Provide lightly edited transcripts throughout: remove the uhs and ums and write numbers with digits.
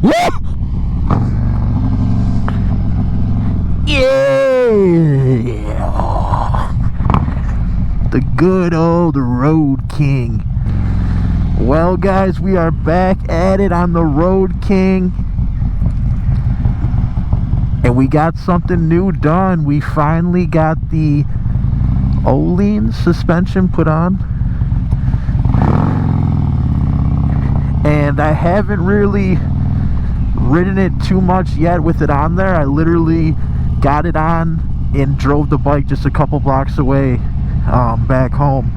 Yeah! The good old Road King. Well, guys, we are back at it on the Road King. And we got something new done. We finally got the Ohlins suspension put on. And I haven't really ridden it too much yet with it on there. I literally got it on and drove the bike just a couple blocks away back home.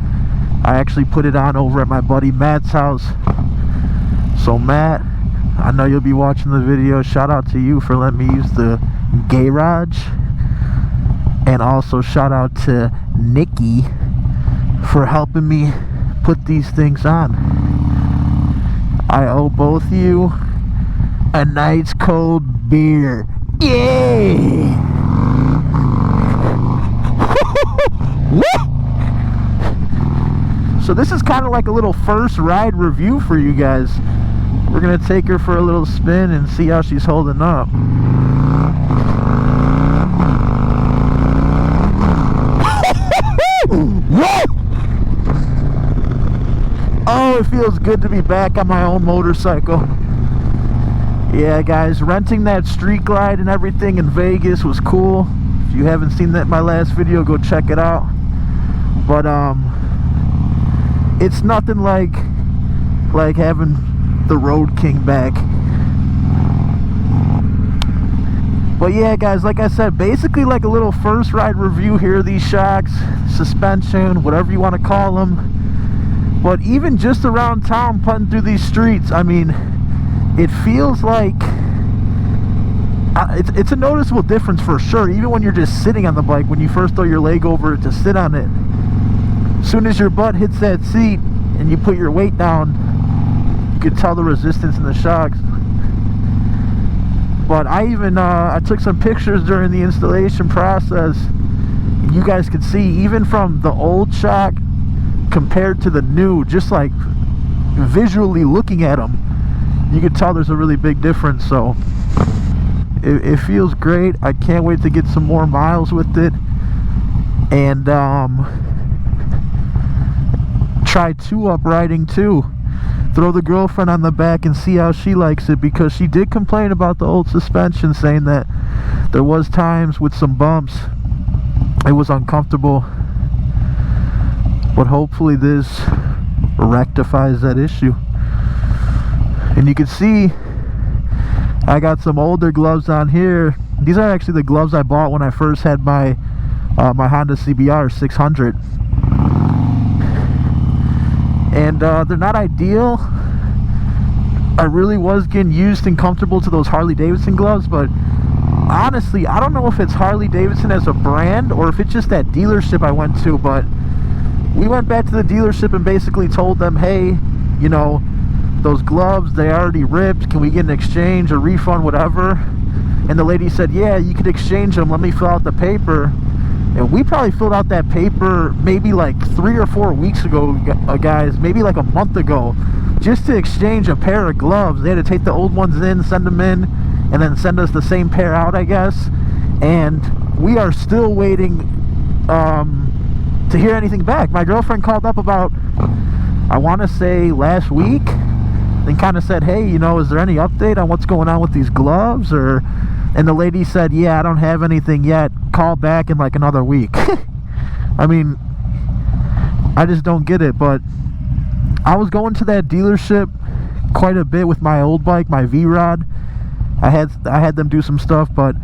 I actually put it on over at my buddy Matt's house. So Matt, I know you'll be watching the video. Shout out to you for letting me use the garage. And also shout out to Nikki for helping me put these things on. I owe both of you a nice cold beer. Yay! So this is kind of like a little first ride review for you guys. We're gonna take her for a little spin and see how she's holding up. Oh, it feels good to be back on my own motorcycle. Yeah, guys, renting that street glide and everything in Vegas was cool. If you haven't seen that in my last video, go check it out. But it's nothing like having the Road King back. But yeah, guys, like I said, basically like a little first ride review here. These shocks, suspension, whatever you want to call them. But even just around town, putting through these streets, I mean, it feels like it's a noticeable difference for sure. Even when you're just sitting on the bike, when you first throw your leg over it to sit on it, as soon as your butt hits that seat and you put your weight down, you can tell the resistance in the shocks. But I even I took some pictures during the installation process. You guys could see, even from the old shock compared to the new, just like visually looking at them, you can tell there's a really big difference. So it feels great. I can't wait to get some more miles with it and try 2-up riding too. Throw the girlfriend on the back and see how she likes it, because she did complain about the old suspension, saying that there was times with some bumps it was uncomfortable. But hopefully this rectifies that issue. And you can see I got some older gloves on here. These are actually the gloves I bought when I first had my my Honda CBR 600. And they're not ideal. I really was getting used and comfortable to those Harley Davidson gloves, but honestly, I don't know if it's Harley Davidson as a brand or if it's just that dealership I went to. But we went back to the dealership and basically told them, hey, you know, those gloves, they already ripped. Can we get an exchange, a refund, whatever? And the lady said, yeah, you could exchange them. Let me fill out the paper. And we probably filled out that paper maybe like 3 or 4 weeks ago, guys, maybe like a month ago, just to exchange a pair of gloves. They had to take the old ones in, send them in, and then send us the same pair out, I guess. And we are still waiting to hear anything back. My girlfriend called up about, I want to say last week, and kind of said, hey, you know, is there any update on what's going on with these gloves? And the lady said, yeah, I don't have anything yet. Call back in like another week. I mean, I just don't get it. But I was going to that dealership quite a bit with my old bike, my V-Rod. I had them do some stuff, but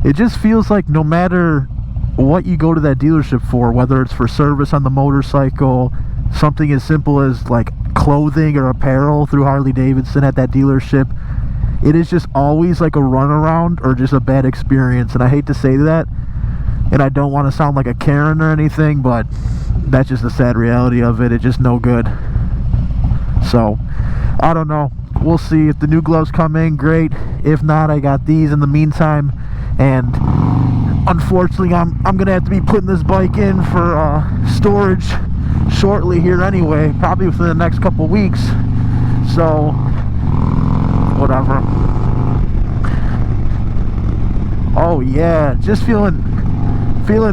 it just feels like no matter what you go to that dealership for, whether it's for service on the motorcycle, something as simple as like clothing or apparel through Harley Davidson at that dealership, it is just always like a runaround or just a bad experience. And I hate to say that, and I don't want to sound like a Karen or anything, but that's just the sad reality of it. It's just no good. So I don't know, we'll see. If the new gloves come in, great. If not, I got these in the meantime. And unfortunately, I'm gonna have to be putting this bike in for storage shortly here anyway, probably within the next couple weeks. So whatever. Oh yeah, just feeling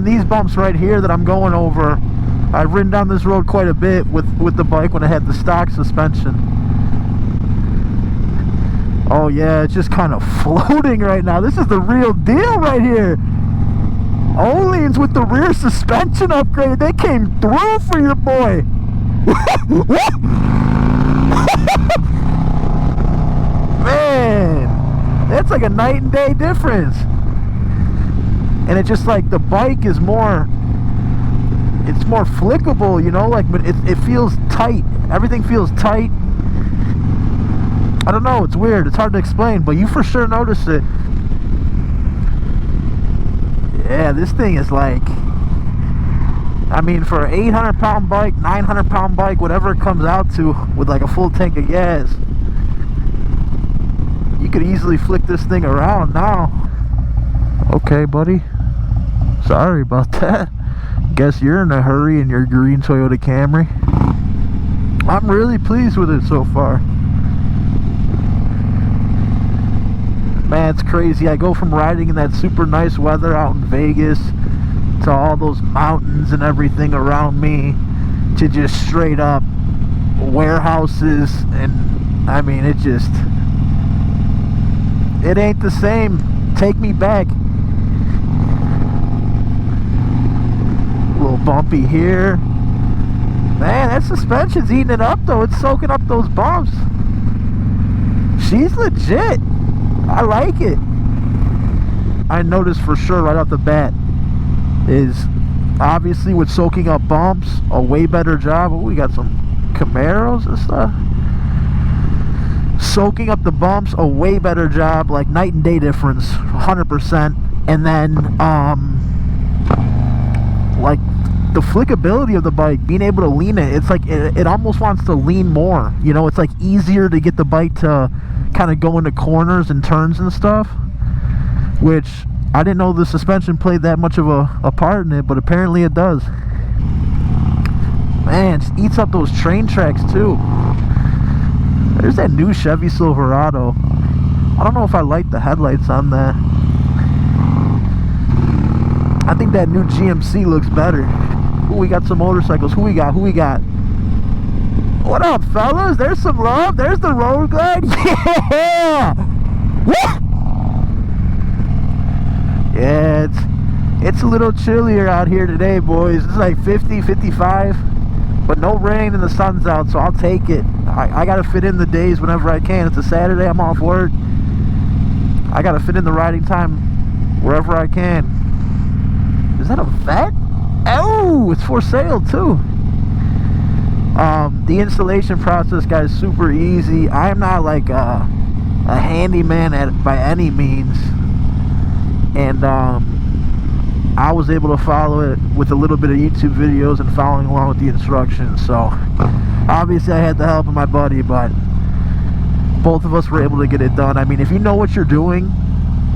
these bumps right here that I'm going over. I've ridden down this road quite a bit with the bike when I had the stock suspension. Oh yeah, it's just kind of floating right now. This is the real deal right here. Ohlins with the rear suspension upgrade. They came through for your boy. Man, that's like a night and day difference. And it's just like the bike is more, it's more flickable, you know, like it feels tight. Everything feels tight. I don't know, it's weird, it's hard to explain, but you for sure notice it. Yeah, this thing is like, I mean, for an 800-pound bike, 900-pound bike, whatever it comes out to, with like a full tank of gas, you could easily flick this thing around now. Okay, buddy. Sorry about that. Guess you're in a hurry in your green Toyota Camry. I'm really pleased with it so far. Man, it's crazy. I go from riding in that super nice weather out in Vegas to all those mountains and everything around me to just straight up warehouses, and I mean, it ain't the same. Take me back. A little bumpy here. Man, that suspension's eating it up though. It's soaking up those bumps. She's legit. I like it. I noticed for sure right off the bat is obviously with soaking up bumps, a way better job. Oh, we got some Camaros and stuff. Soaking up the bumps, a way better job, like night and day difference, 100%. And then like the flickability of the bike, being able to lean it, it's like it almost wants to lean more, you know. It's like easier to get the bike to kind of go into corners and turns and stuff, which I didn't know the suspension played that much of a part in it, but apparently it does. Man, it just eats up those train tracks too. There's that new Chevy Silverado. I don't know if I like the headlights on that. I think that new GMC looks better. Ooh, we got some motorcycles. Who we got? What up, fellas? There's some love. There's the Road Glide. Yeah! Woo! Yeah, it's a little chillier out here today, boys. It's like 50, 55, but no rain and the sun's out, so I'll take it. I gotta fit in the days whenever I can. It's a Saturday, I'm off work. I gotta fit in the riding time wherever I can. Is that a vet? Oh, it's for sale too. The installation process, guys, super easy. I'm not like a handyman by any means, and I was able to follow it with a little bit of YouTube videos and following along with the instructions. So obviously I had the help of my buddy, but both of us were able to get it done. I mean, if you know what you're doing,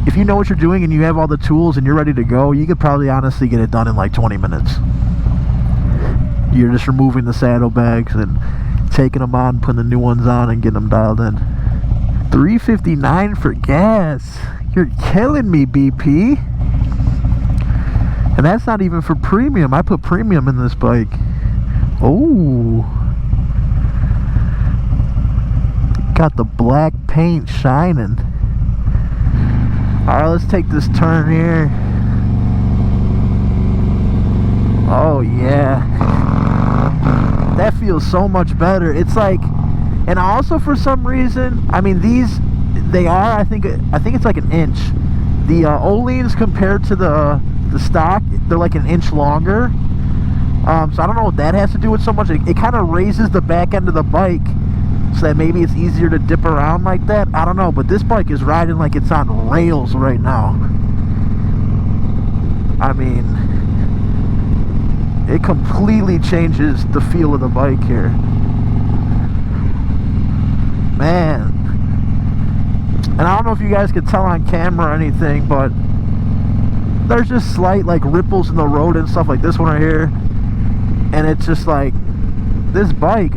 and you have all the tools and you're ready to go, you could probably honestly get it done in like 20 minutes. You're just removing the saddlebags and taking them on, putting the new ones on, and getting them dialed in. $3.59 for gas. You're killing me, BP. And that's not even for premium. I put premium in this bike. Oh, got the black paint shining. Alright, let's take this turn here. Oh yeah, that feels so much better. It's like, and also for some reason, I mean, they are, I think it's like an inch. The Ohlins compared to the stock, they're like an inch longer. So I don't know what that has to do with so much. It kind of raises the back end of the bike so that maybe it's easier to dip around like that. I don't know, but this bike is riding like it's on rails right now. I mean, it completely changes the feel of the bike here. Man. And I don't know if you guys could tell on camera or anything, but there's just slight like ripples in the road and stuff like this one right here. And it's just like, this bike,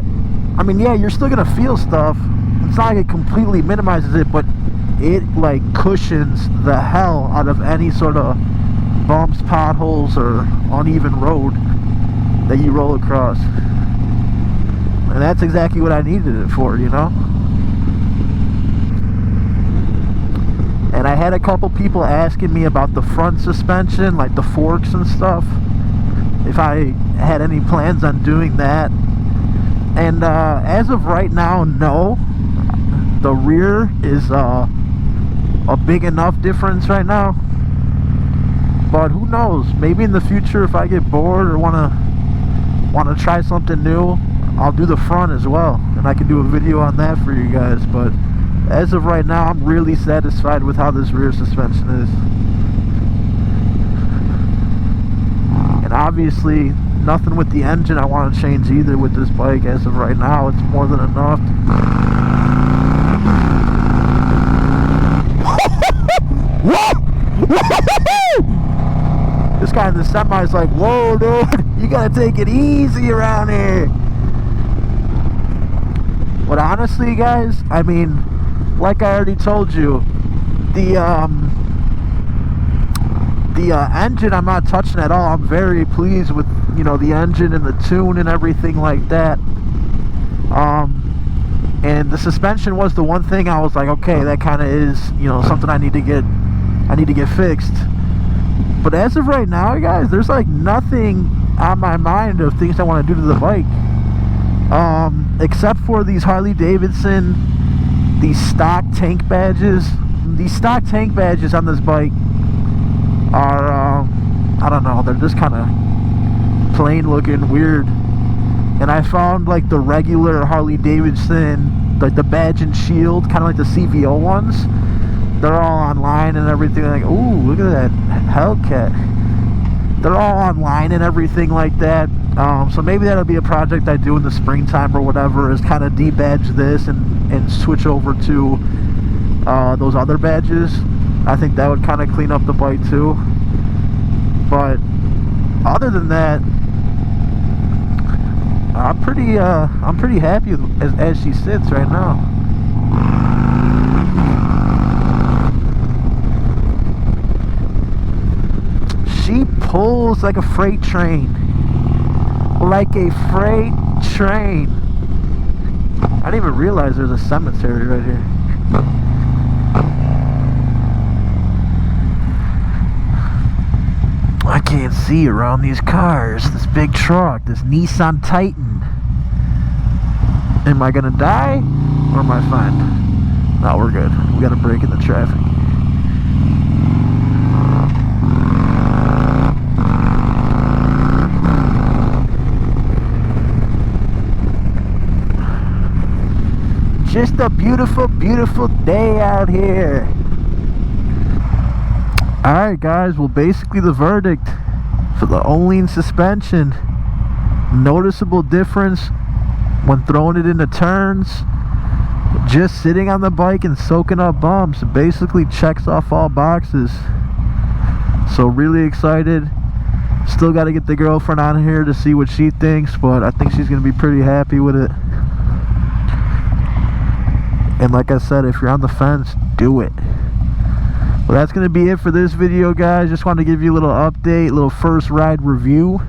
I mean, yeah, you're still gonna feel stuff. It's not like it completely minimizes it, but it like cushions the hell out of any sort of bumps, potholes, or uneven road that you roll across. And that's exactly what I needed it for, you know. And I had a couple people asking me about the front suspension, like the forks and stuff, if I had any plans on doing that. And as of right now, no. The rear is a big enough difference right now. But who knows? Maybe in the future, if I get bored or wanna try something new, I'll do the front as well, and I can do a video on that for you guys. But as of right now, I'm really satisfied with how this rear suspension is. And obviously, nothing with the engine I want to change either with this bike. As of right now, it's more than enough. This guy in the semi is like, whoa, dude, you gotta take it easy around here. But honestly, guys, I mean, like I already told you, the engine I'm not touching at all. I'm very pleased with, you know, the engine and the tune and everything like that. And the suspension was the one thing I was like, okay, that kind of is, you know, something I need to get fixed. But as of right now, guys, there's like nothing on my mind of things I want to do to the bike, except for these Harley Davidson, these stock tank badges. These stock tank badges on this bike are, I don't know, they're just kind of plain looking weird. And I found like the regular Harley Davidson, like the badge and shield, kind of like the CVO ones. They're all online and everything. Like, ooh, look at that Hellcat. They're all online and everything like that. So maybe that'll be a project I do in the springtime or whatever, is kind of debadge this and switch over to those other badges. I think that would kind of clean up the bike too. But other than that, I'm pretty happy as she sits right now. She pulls like a freight train. Like a freight train. I didn't even realize there's a cemetery right here. I can't see around these cars. This big truck, this Nissan Titan. Am I gonna die or am I fine? No, we're good. We got a break in the traffic. Just a beautiful, beautiful day out here. Alright guys, well basically the verdict for the Ohlins suspension, noticeable difference when throwing it into turns, just sitting on the bike and soaking up bumps. Basically checks off all boxes. So really excited. Still got to get the girlfriend on here to see what she thinks, but I think she's going to be pretty happy with it. And like I said, if you're on the fence, do it. Well, that's going to be it for this video, guys. Just wanted to give you a little update, a little first ride review.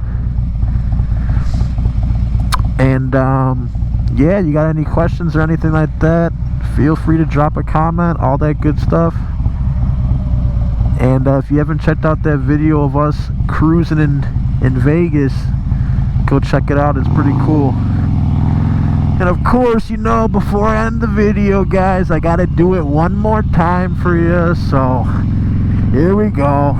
And yeah, you got any questions or anything like that, feel free to drop a comment, all that good stuff. And if you haven't checked out that video of us cruising in Vegas, go check it out. It's pretty cool. And of course, you know, before I end the video, guys, I gotta do it one more time for you. So here we go.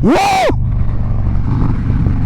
Woo!